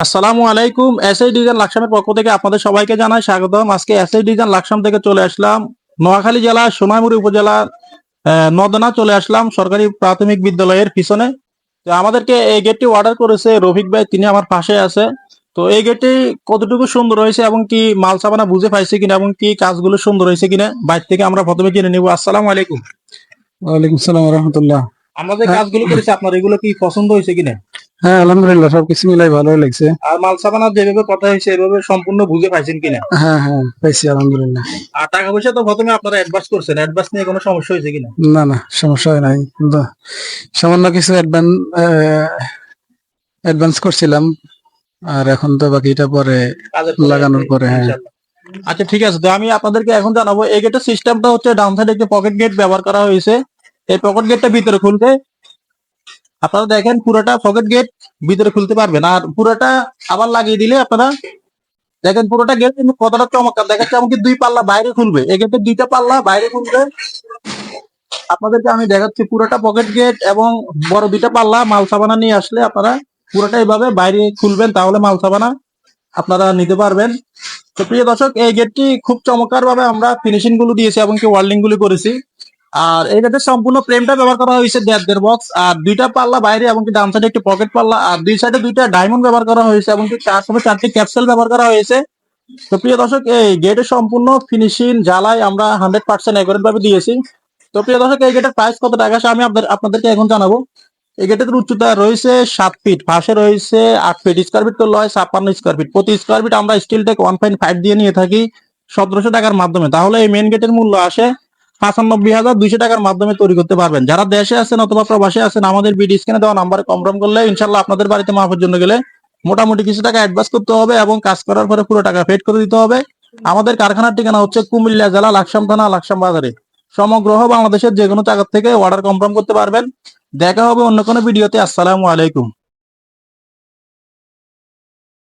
আসসালামু আলাইকুম। SI design লাকসামের পক্ষ থেকে আপনাদের সবাইকে জানাই স্বাগতম। আজকে এসআই ডিজাইন লাকসাম থেকে চলে আসলাম নোয়াখালী জেলা সোনাইমুড়ি উপজেলার নদনা চলে আসলাম সরকারি প্রাথমিক বিদ্যালয়ের পিছনে। তো আমাদেরকে এই গেটটি অর্ডার করেছে রফিক ভাই, তিনি আমার পাশে আছে। তো এই গেটটি কতটুকু সুন্দর হয়েছে এবং কি মাল সাবানা বুঝে পাইছে কিনা এবং কি কাজগুলো সুন্দর হয়েছে কিনা বাইরে থেকে আমরা প্রথমে জেনে নিব। আসসালামু আলাইকুম। ওয়ালাইকুম সালাম রহমতুল্লাহ। আমাদের হ্যাঁ, কাজগুলো করেছে আপনার, এগুলো কি পছন্দ হয়েছে কিনা? হ্যাঁ, আলহামদুলিল্লাহ সবকিছু মিলাই ভালোই লাগছে। আর মাল সাবানা যেভাবে কথা হয়েছে এভাবে সম্পূর্ণ বুঝে পাইছেন কিনা? হ্যাঁ, হ্যাঁ, পাইছি আলহামদুলিল্লাহ। আর টাকা পয়সা তো প্রথমে আপনারা অ্যাডভান্স করছেন, অ্যাডভান্স নিয়ে কোনো সমস্যা হয়েছে কিনা? না, না, সমস্যা হয় নাই, কিন্তু সামান্য কিছু অ্যাডভান্স করছিলাম, আর এখন তো বাকিটা পরে কাজের পরে লাগানোর পরে। হ্যাঁ, ইনশাআল্লাহ। আচ্ছা ঠিক আছে, তো আমি আপনাদেরকে এখন জানাবো এই গেটের সিস্টেমটা হচ্ছে ডাউন সাইডে একটি পকেট গেট ব্যবহার করা হয়েছে। এই পকেট গেটটা ভিতরে খুলতে আপনারা দেখেন পুরোটা পকেট গেট ভিতরে খুলতে পারবেন, আর পুরোটা আবার লাগিয়ে দিলে আপনারা দেখেন পুরোটা গেট কিন্তু কতটা চমৎকার দেখাচ্ছে। এমনকি দুই পাল্লা বাইরে খুলবে, এই গেটের দুইটা পাল্লা বাইরে খুলবে। আপনাদেরকে আমি দেখাচ্ছি পুরোটা পকেট গেট এবং বড় দুইটা পাল্লা মাল সাবানা নিয়ে আসলে আপনারা পুরোটা এইভাবে বাইরে খুলবেন, তাহলে মাল সাবানা আপনারা নিতে পারবেন। তো প্রিয় দর্শক, এই গেটটি খুব চমৎকার ভাবে আমরা ফিনিশিং গুলো দিয়েছি এবং কি ওয়ার্ল্ডিং গুলো করেছি। আর এই গেটের সম্পূর্ণ ফ্রেমটা ব্যবহার করা হয়েছে দেড় বক্স, আর দুইটা পাল্লা বাইরে এবং কি ডান সাইডে একটি পকেট পাল্লা, আর দুই সাইডে দুইটা ডায়মন্ড ব্যবহার করা হয়েছে এবং কি চারটি ক্যাপসুল ব্যবহার করা হয়েছে। তো প্রিয় দর্শক, এই গেটের সম্পূর্ণ ফিনিশিং জ্বালাই আমরা 100% একুরেট ভাবে দিয়েছি। তো প্রিয় দর্শক, এই গেটের প্রাইস কত টাকা আমি আপনাদেরকে এখন জানাবো। এই গেটের উচ্চতা রয়েছে 7 ফিট, পাশে রয়েছে 8 ফিট, স্কোয়ার ফিট করলে হয় 56 স্কোয়ার ফিট। প্রতি স্কোয়ার ফিট আমরা স্টিল টেক 1.5 দিয়ে নিয়ে থাকি 1700 টাকার মাধ্যমে। তাহলে এই মেন গেটের মূল্য আসে 95,200 টাকার মাধ্যমে তৈরি করতে পারবেন। যারা দেশে আছেন অথবা প্রবাসে আছেন, আমাদের বিডি স্ক্যানে দেওয়া নাম্বারে কনফার্ম করলে ইনশাল্লাহ আপনাদের বাড়িতে মাপের জন্য গেলে মোটামুটি কিছু টাকা অ্যাডভান্স করতে হবে এবং কাজ করার পরে পুরো টাকা পেড করে দিতে হবে। আমাদের কারখানার ঠিকানা হচ্ছে কুমিল্লা জেলা লাকসাম থানা লাকসাম বাজারে। সমগ্র বাংলাদেশের যে কোনো জায়গা থেকে অর্ডার কনফার্ম করতে পারবেন। দেখা হবে অন্য কোনো ভিডিওতে। আসসালামু আলাইকুম।